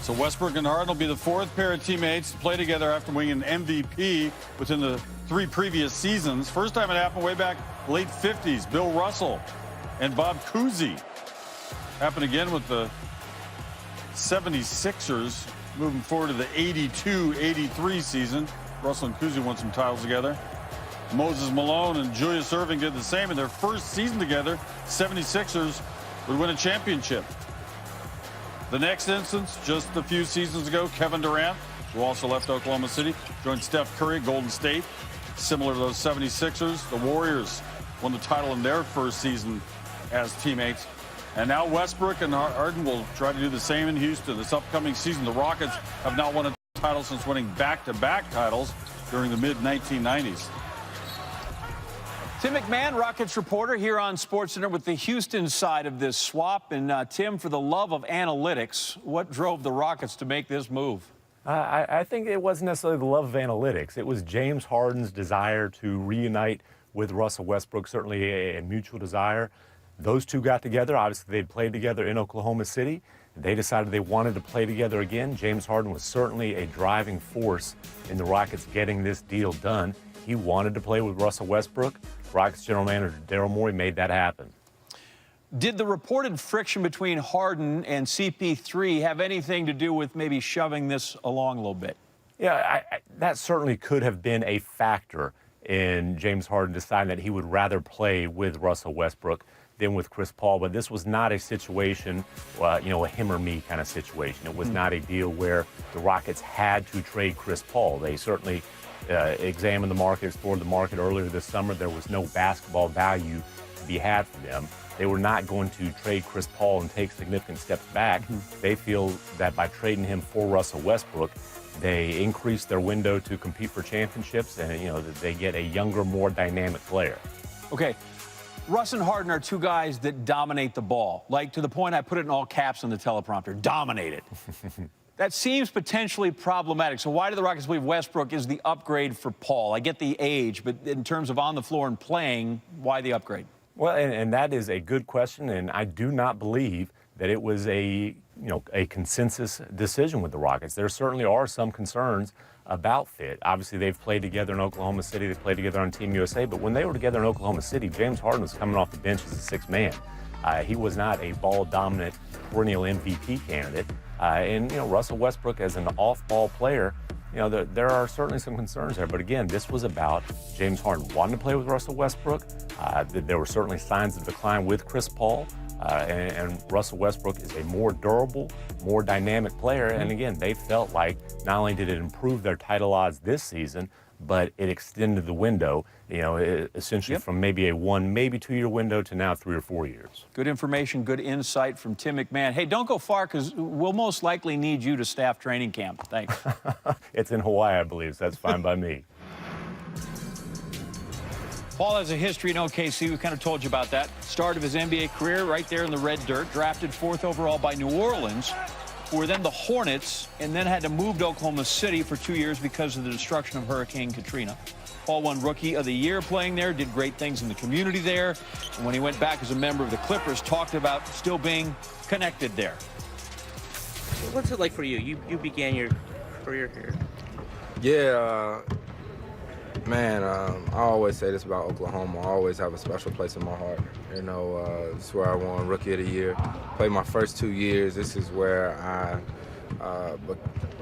So Westbrook and Harden will be the fourth pair of teammates to play together after winning an MVP within the 3 previous seasons. First time it happened way back late 50s. Bill Russell and Bob Cousy. Happened again with the 76ers moving forward to the 82-83 season. Russell and Cousy won some titles together. Moses Malone and Julius Erving did the same in their first season together. 76ers would win a championship. The next instance, just a few seasons ago, Kevin Durant, who also left Oklahoma City, joined Steph Curry at Golden State. Similar to those 76ers, the Warriors won the title in their first season as teammates. And now Westbrook and Harden will try to do the same in Houston this upcoming season. The Rockets have not won a title since winning back-to-back titles during the mid-1990s. Tim McMahon, Rockets reporter, here on SportsCenter with the Houston side of this swap. And Tim, for the love of analytics, what drove the Rockets to make this move? I think it wasn't necessarily the love of analytics. It was James Harden's desire to reunite with Russell Westbrook, certainly a mutual desire. Those two got together. Obviously, they'd played together in Oklahoma City. They decided they wanted to play together again. James Harden was certainly a driving force in the Rockets getting this deal done. He wanted to play with Russell Westbrook. Rockets general manager Daryl Morey made that happen. Did the reported friction between Harden and CP3 have anything to do with maybe shoving this along a little bit? Yeah, that certainly could have been a factor in James Harden deciding that he would rather play with Russell Westbrook than with Chris Paul. But this was not a situation, a him or me kind of situation. It was not a deal where the Rockets had to trade Chris Paul. They certainly examined the market, explored the market earlier this summer. There was no basketball value to be had for them. They were not going to trade Chris Paul and take significant steps back. They feel that by trading him for Russell Westbrook, they increase their window to compete for championships, and they get a younger, more dynamic player. Okay, Russ and Harden are two guys that dominate the ball, like to the point I put it in all caps on the teleprompter, dominated. That seems potentially problematic. So why do the Rockets believe Westbrook is the upgrade for Paul? I get the age, but in terms of on the floor and playing, why the upgrade? Well, and that is a good question, and I do not believe that it was a consensus decision with the Rockets. There certainly are some concerns about fit. Obviously, they've played together in Oklahoma City. They played together on Team USA. But when they were together in Oklahoma City, James Harden was coming off the bench as a sixth man. He was not a ball-dominant perennial MVP candidate. And Russell Westbrook as an off-ball player, there are certainly some concerns there. But again, this was about James Harden wanting to play with Russell Westbrook. There were certainly signs of decline with Chris Paul. And Russell Westbrook is a more durable, more dynamic player. And again, they felt like not only did it improve their title odds this season, but it extended the window, essentially from maybe a 1, maybe 2-year window to now 3 or 4 years. Good information, good insight from Tim McMahon. Hey, don't go far because we'll most likely need you to staff training camp. Thanks. It's in Hawaii, I believe, so that's fine by me. Paul has a history in OKC. We kind of told you about that. Start of his NBA career right there in the red dirt. Drafted 4th overall by New Orleans, who were then the Hornets, and then had to move to Oklahoma City for 2 years because of the destruction of Hurricane Katrina. Paul won Rookie of the Year playing there, did great things in the community there. And when he went back as a member of the Clippers, talked about still being connected there. What's it like for you? You began your career here. Yeah, man, I always say this about Oklahoma. I always have a special place in my heart. This is where I won Rookie of the Year. Played my first 2 years. This is where I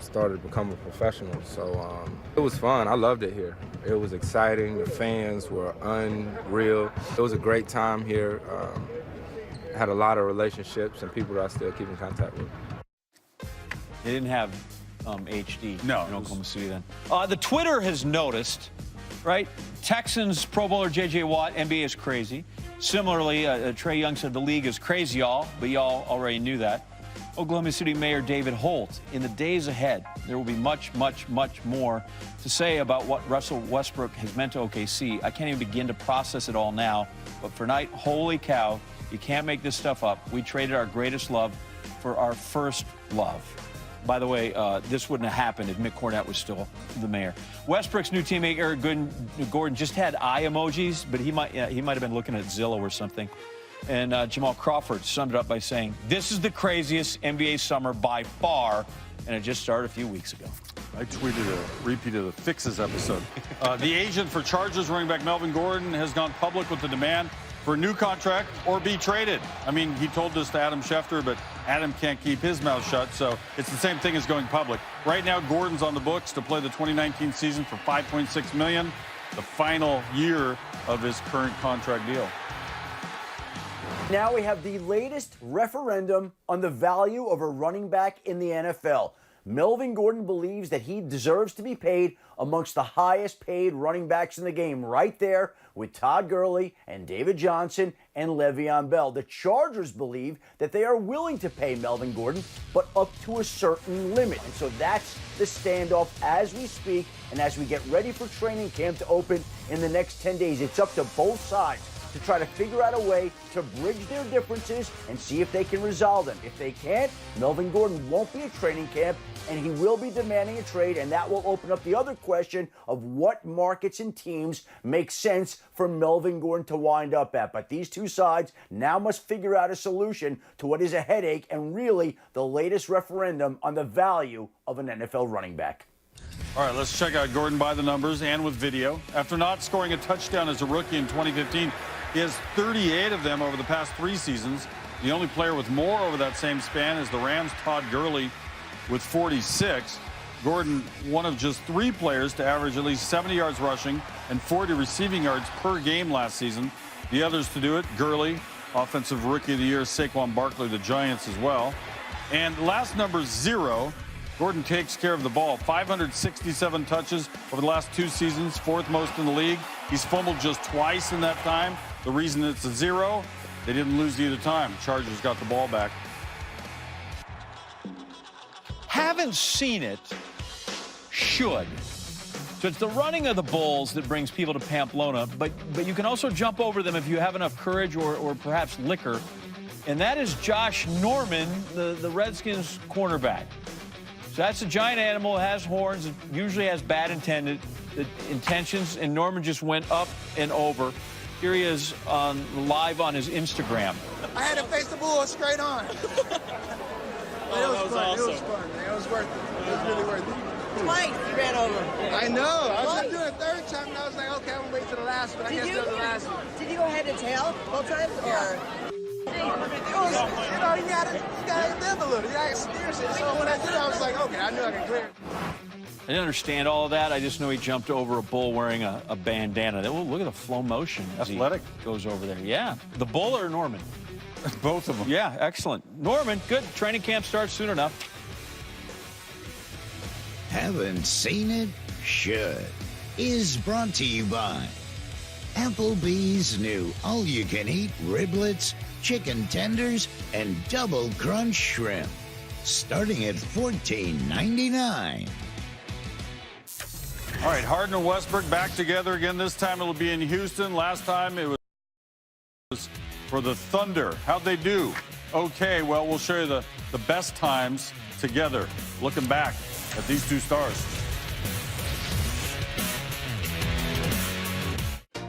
started to become a professional. So it was fun. I loved it here. It was exciting. The fans were unreal. It was a great time here. Had a lot of relationships and people that I still keep in contact with. They didn't have HD in No, Oklahoma City then. The Twitter has noticed, right? Texans Pro Bowler J.J. Watt, NBA is crazy. Similarly, Trae Young said the league is crazy, y'all, but y'all already knew that. Oklahoma City Mayor David Holt, in the days ahead, there will be much, much, much more to say about what Russell Westbrook has meant to OKC. I can't even begin to process it all now, but for tonight, holy cow, you can't make this stuff up. We traded our greatest love for our first love. By the way, this wouldn't have happened if Mick Cornett was still the mayor. Westbrook's new teammate Eric Gordon just had eye emojis, but he might have been looking at Zillow or something. And Jamal Crawford summed it up by saying, "This is the craziest NBA summer by far. and it just started a few weeks ago. I tweeted a repeat of the Fixes episode. The agent for Chargers running back Melvin Gordon has gone public with the demand for a new contract or be traded. I mean, he told this to Adam Schefter, but Adam can't keep his mouth shut, so it's the same thing as going public. Right now, Gordon's on the books to play the 2019 season for $5.6 million, the final year of his current contract deal. Now we have the latest referendum on the value of a running back in the NFL. Melvin Gordon believes that he deserves to be paid amongst the highest paid running backs in the game, right there with Todd Gurley and David Johnson and Le'Veon Bell. The Chargers believe that they are willing to pay Melvin Gordon, but up to a certain limit. And so that's the standoff as we speak and as we get ready for training camp to open in the next 10 days. It's up to both sides to try to figure out a way to bridge their differences and see if they can resolve them. If they can't, Melvin Gordon won't be at training camp, and he will be demanding a trade, and that will open up the other question of what markets and teams make sense for Melvin Gordon to wind up at. But these two sides now must figure out a solution to what is a headache and really the latest referendum on the value of an NFL running back. All right, let's check out Gordon by the numbers and with video. After not scoring a touchdown as a rookie in 2015, he has 38 of them over the past 3 seasons. The only player with more over that same span is the Rams' Todd Gurley with 46. Gordon, one of just 3 players to average at least 70 yards rushing and 40 receiving yards per game last season. The others to do it, Gurley, Offensive Rookie of the Year, Saquon Barkley, the Giants as well. And last number 0, Gordon takes care of the ball. 567 touches over the last 2 seasons, 4th most in the league. He's fumbled just twice in that time. The reason it's a 0, they didn't lose either time. Chargers got the ball back. Haven't seen it, should. So it's the running of the bulls that brings people to Pamplona, but you can also jump over them if you have enough courage or perhaps liquor. And that is Josh Norman, the Redskins cornerback. So that's a giant animal, has horns, it usually has bad intentions, and Norman just went up and over. Here he is live on his Instagram. I had to face the bull straight on. It was fun. Awesome. It was fun, man. It was worth it. It was really worth it. Twice you ran over. I know. I was going to do it a 3rd time, and I was like, okay, I'm going to wait till the last one. I guess that was the last one. Did you go head to tail both times? Yeah. It was, you got to live a little. You got to experience it. So when I did it, I was like, okay, I knew I could clear it. I didn't understand all of that. I just know he jumped over a bull wearing a bandana. Oh, look at the flow motion. Athletic. Goes over there. Yeah. The bull or Norman? Both of them. Yeah, excellent. Norman, good. Training camp starts soon enough. Haven't seen it? Should. Is brought to you by Applebee's new all-you-can-eat riblets, chicken tenders, and double crunch shrimp. Starting at $14.99. All right, Harden and Westbrook back together again. This time it'll be in Houston. Last time it was for the Thunder. How'd they do? Okay, well, we'll show you the best times together, looking back at these 2 stars.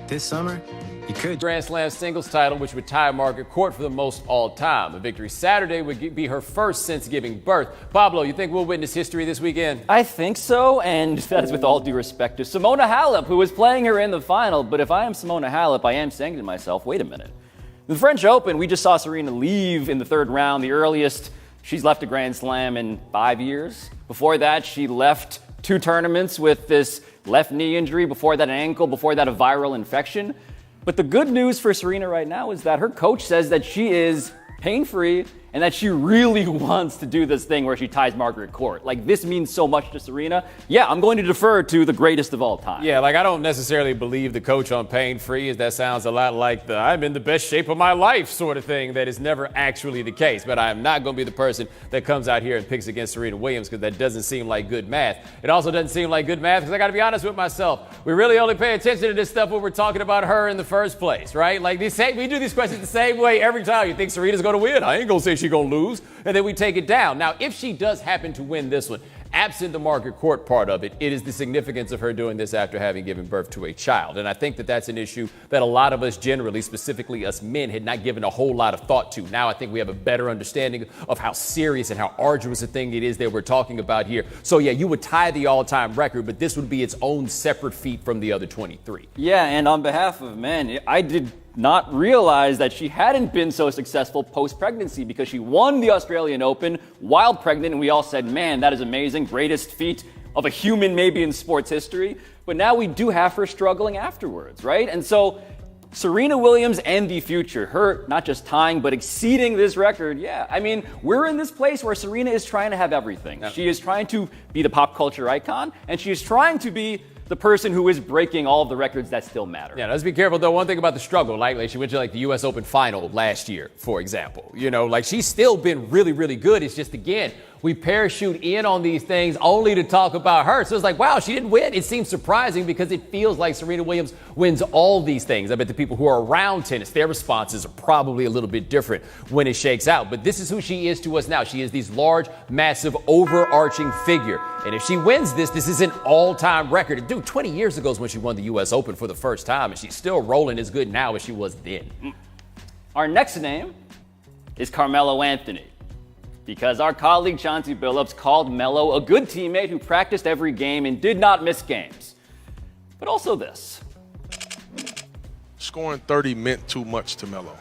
This summer, you could. Grand Slam singles title, which would tie Margaret Court for the most all time. A victory Saturday would be her first since giving birth. Pablo, you think we'll witness history this weekend? I think so, and that is with all due respect to Simona Halep, who was playing her in the final. But if I am Simona Halep, I am saying to myself, wait a minute. The French Open, we just saw Serena leave in the 3rd round, the earliest she's left a Grand Slam in 5 years. Before that, she left 2 tournaments with this left knee injury. Before that, an ankle. Before that, a viral infection. But the good news for Serena right now is that her coach says that she is pain-free and that she really wants to do this thing where she ties Margaret Court. Like, this means so much to Serena. Yeah, I'm going to defer to the greatest of all time. Yeah, like, I don't necessarily believe the coach on pain-free, as that sounds a lot like the I'm in the best shape of my life sort of thing that is never actually the case. But I am not going to be the person that comes out here and picks against Serena Williams, because that doesn't seem like good math. It also doesn't seem like good math because I got to be honest with myself. We really only pay attention to this stuff when we're talking about her in the first place, right? Like, we do these questions the same way every time. You think Serena's going to win? I ain't going to say she's going to lose. And then we take it down. Now, if she does happen to win this one, absent the Margaret Court part of it, it is the significance of her doing this after having given birth to a child. And I think that that's an issue that a lot of us generally, specifically us men, had not given a whole lot of thought to. Now I think we have a better understanding of how serious and how arduous a thing it is that we're talking about here. So yeah, you would tie the all-time record, but this would be its own separate feat from the other 23. Yeah, and on behalf of men, I did not realize that she hadn't been so successful post-pregnancy because she won the Australian Open while pregnant, and we all said, man, that is amazing, greatest feat of a human maybe in sports history. But now we do have her struggling afterwards, right? And so Serena Williams and the future, her not just tying but exceeding this record, yeah. I mean, we're in this place where Serena is trying to have everything. She is trying to be the pop culture icon, and she is trying to be the person who is breaking all of the records that still matter. Yeah, let's be careful, though. One thing about the struggle, like she went to the U.S. Open final last year, for example. She's still been really, really good. It's just, again, we parachute in on these things only to talk about her. So it's like, wow, she didn't win. It seems surprising because it feels like Serena Williams wins all these things. I bet the people who are around tennis, their responses are probably a little bit different when it shakes out. But this is who she is to us now. She is this large, massive, overarching figure. And if she wins this is an all-time record. Dude, 20 years ago is when she won the U.S. Open for the first time, and she's still rolling as good now as she was then. Our next name is Carmelo Anthony, because our colleague Chauncey Billups called Melo a good teammate who practiced every game and did not miss games. But also this. Scoring 30 meant too much to Melo.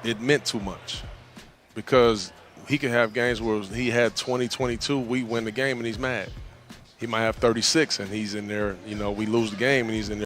It meant too much because he could have games where he had 20, 22, we win the game and he's mad. He might have 36 and he's in there, we lose the game and he's in there.